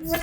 আসসালামু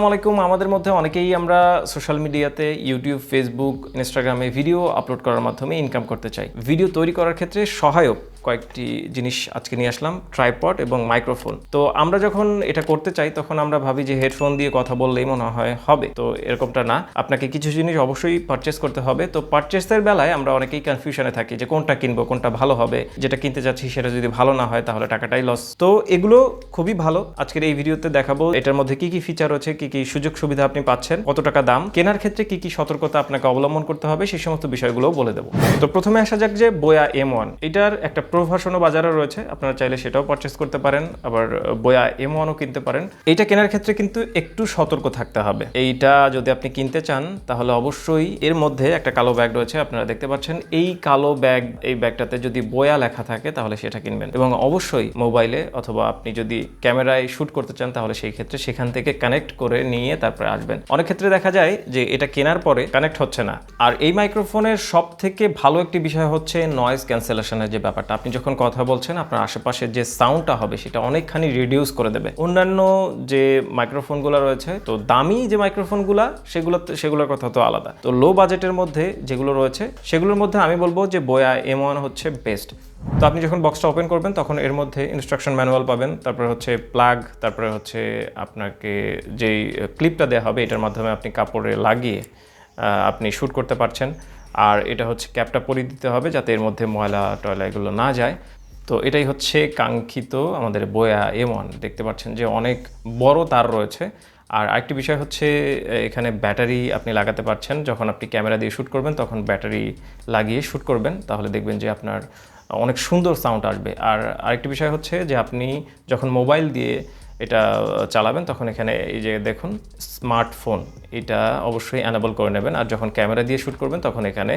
আলাইকুম। আমাদের মধ্যে অনেকেই আমরা সোশ্যাল মিডিয়াতে ইউটিউব, ফেসবুক, ইনস্টাগ্রামে ভিডিও আপলোড করার মাধ্যমে ইনকাম করতে চাই। ভিডিও তৈরি করার ক্ষেত্রে সহায়ক কয়েকটি জিনিস আজকে নিয়ে আসলাম, ট্রাইপড এবং মাইক্রোফোন। তো আমরা যখন এটা করতে চাই তখন আমরা ভাবি যে হেডফোন দিয়ে কথা বললেই মনে হয় হবে, তো এরকমটা না। আপনাকে কিছু জিনিস অবশ্যই পারচেস করতে হবে। তো পারচেসের বেলায় আমরা অনেকেই কনফিউশনে থাকি যে কোনটা কিনবো, কোনটা ভালো হবে, যেটা কিনতে যাচ্ছি সেটা যদি ভালো না হয় তাহলে টাকাটাই লস। তো এগুলো খুবই ভালো। আজকের এই ভিডিওতে দেখাবো এটার মধ্যে কি কি ফিচার আছে, কি কি সুযোগ সুবিধা আপনি পাচ্ছেন, কত টাকা দাম, কেনার ক্ষেত্রে কি কি সতর্কতা আপনাকে অবলম্বন করতে হবে, সেই সমস্ত বিষয়গুলো বলে দেবো। তো প্রথমে আসা যাক যে বোয়া M1, এটার একটা প্রভাষণও বাজারে রয়েছে, আপনারা চাইলে সেটাও পারচেস করতে পারেন, আবার বোয়া M1ও কিনতে পারেন। এইটা কেনার ক্ষেত্রে কিন্তু একটু সতর্ক থাকতে হবে। এইটা যদি আপনি কিনতে চান তাহলে অবশ্যই এর মধ্যে একটা কালো ব্যাগ রয়েছে, আপনারা দেখতে পাচ্ছেন। এই কালো ব্যাগ, এই ব্যাগটাতে যদি বোয়া লেখা থাকে তাহলে সেটা কিনবেন, এবং অবশ্যই মোবাইলে অথবা আপনি যদি ক্যামেরায় শ্যুট করতে চান তাহলে সেই ক্ষেত্রে সেখান থেকে কানেক্ট করে নিয়ে তারপরে আসবেন। অনেক ক্ষেত্রে দেখা যায় যে এটা কেনার পরে কানেক্ট হচ্ছে না। আর এই মাইক্রোফোনের সব থেকে ভালো একটি বিষয় হচ্ছে নয়েজ ক্যান্সেলেশনের যে ব্যাপারটা। আপনি যখন কথা বলছেন আপনার আশেপাশে যে সাউন্ডটা হবে সেটা অনেকখানি রিডিউস করে দেবে। অন্যান্য যে মাইক্রোফোনগুলো রয়েছে, তো দামি যে মাইক্রোফোনগুলো সেগুলোর কথা তো আলাদা। তো লো বাজেটের মধ্যে যেগুলো রয়েছে সেগুলোর মধ্যে আমি বলবো যে বোয়া M1 হচ্ছে বেস্ট। তো আপনি যখন বক্সটা ওপেন করবেন তখন এর মধ্যে ইনস্ট্রাকশন ম্যানুয়াল পাবেন, তারপরে হচ্ছে প্লাগ, তারপরে হচ্ছে আপনাকে যেই ক্লিপটা দেওয়া হবে এটার মাধ্যমে আপনি কাপড়ে লাগিয়ে আপনি শ্যুট করতে পারছেন। আর এটা হচ্ছে ক্যাপটা পরিয়ে দিতে হবে যাতে এর মধ্যে ময়লা টয়লা এগুলো না যায়। তো এটাই হচ্ছে কাঙ্ক্ষিত আমাদের বোয়া M1। দেখতে পাচ্ছেন যে অনেক বড় তার রয়েছে। আর আরেকটি বিষয় হচ্ছে এখানে ব্যাটারি আপনি লাগাতে পারছেন। যখন আপনি ক্যামেরা দিয়ে শ্যুট করবেন তখন ব্যাটারি লাগিয়ে শ্যুট করবেন, তাহলে দেখবেন যে আপনার অনেক সুন্দর সাউন্ড আসবে। আর আরেকটি বিষয় হচ্ছে যে আপনি যখন মোবাইল দিয়ে এটা চালাবেন তখন এখানে এই যে দেখুন স্মার্টফোন, এটা অবশ্যই অ্যানেবল করে নেবেন। আর যখন ক্যামেরা দিয়ে শ্যুট করবেন তখন এখানে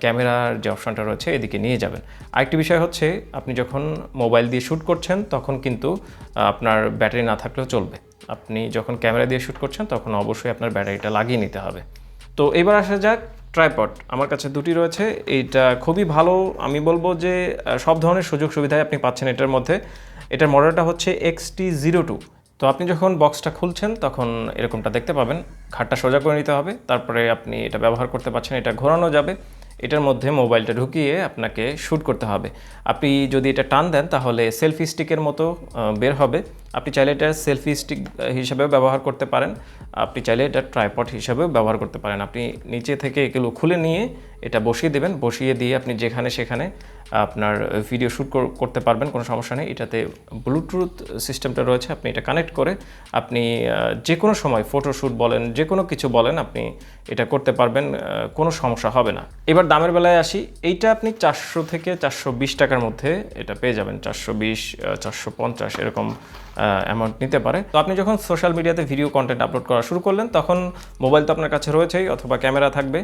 ক্যামেরার যে অপশনটা রয়েছে এদিকে নিয়ে যাবেন। আরেকটি বিষয় হচ্ছে আপনি যখন মোবাইল দিয়ে শ্যুট করছেন তখন কিন্তু আপনার ব্যাটারি না থাকলেও চলবে। আপনি যখন ক্যামেরা দিয়ে শ্যুট করছেন তখন অবশ্যই আপনার ব্যাটারিটা লাগিয়ে নিতে হবে। তো এবার আসা যাক ট্রাইপড। আমার কাছে দুটি রয়েছে, এইটা খুবই ভালো। আমি বলবো যে সব ধরনের সুযোগ সুবিধাই আপনি পাচ্ছেন এটার মধ্যে। এটার মডেলটা হচ্ছে XT02। তো আপনি যখন বক্সটা খুলছেন তখন এরকমটা দেখতে পাবেন। ঘাটটা সোজা করে নিতে হবে, তারপরে আপনি এটা ব্যবহার করতে পারছেন। এটা ঘোরানো যাবে, এটার মধ্যে মোবাইলটা ঢুকিয়ে আপনাকে শ্যুট করতে হবে। আপনি যদি এটা টান দেন তাহলে সেলফি স্টিকের মতো বের হবে। আপনি চাইলে এটা সেলফি স্টিক হিসাবেও ব্যবহার করতে পারেন, আপনি চাইলে এটা ট্রাইপড হিসাবেও ব্যবহার করতে পারেন। আপনি নিচে থেকে এগুলো খুলে নিয়ে এটা বসিয়ে দেবেন, বসিয়ে দিয়ে আপনি যেখানে সেখানে আপনার ভিডিও শ্যুট করতে পারবেন, কোনো সমস্যা নেই। এটাতে ব্লুটুথ সিস্টেমটা রয়েছে, আপনি এটা কানেক্ট করে আপনি যে কোনো সময় ফটোশ্যুট বলেন, যে কোনো কিছু বলেন, আপনি এটা করতে পারবেন, কোনো সমস্যা হবে না। এবার দামের বেলায় আসি। এইটা আপনি 400 থেকে 420 টাকার মধ্যে এটা পেয়ে যাবেন। 420, 450 এরকম অ্যামাউন্ট নিতে পারে। তো আপনি যখন সোশ্যাল মিডিয়াতে ভিডিও কন্টেন্ট আপলোড করা শুরু করলেন তখন মোবাইল তো আপনার কাছে রয়েছেই, অথবা ক্যামেরা থাকবে।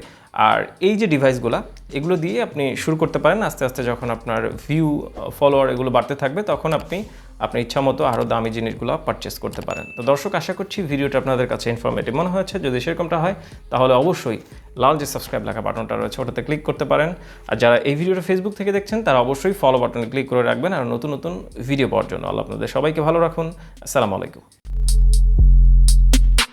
আর এই যে ডিভাইসগুলো, এগুলো দিয়ে আপনি শুরু করতে পারেন। আস্তে আস্তে যখন আপনার ভিউ, ফলোয়ার এগুলো বাড়তে থাকবে তখন আপনি আপনার ইচ্ছা মতো আরও দামি জিনিসগুলো পারচেস করতে পারেন। তো দর্শক, আশা করছি ভিডিওটা আপনাদের কাছে ইনফরমেটিভ মনে হয়েছে। যদি সেরকমটা হয় তাহলে অবশ্যই লাল যে সাবস্ক্রাইব লেখা বাটনটা রয়েছে ওটাতে ক্লিক করতে পারেন। আর যারা এই ভিডিওটা ফেসবুক থেকে দেখছেন তারা অবশ্যই ফলো বাটনে ক্লিক করে রাখবেন আর নতুন নতুন ভিডিও পাওয়ার জন্য। আল্লাহ আপনাদের সবাইকে ভালো রাখুন। আসসালামু আলাইকুম।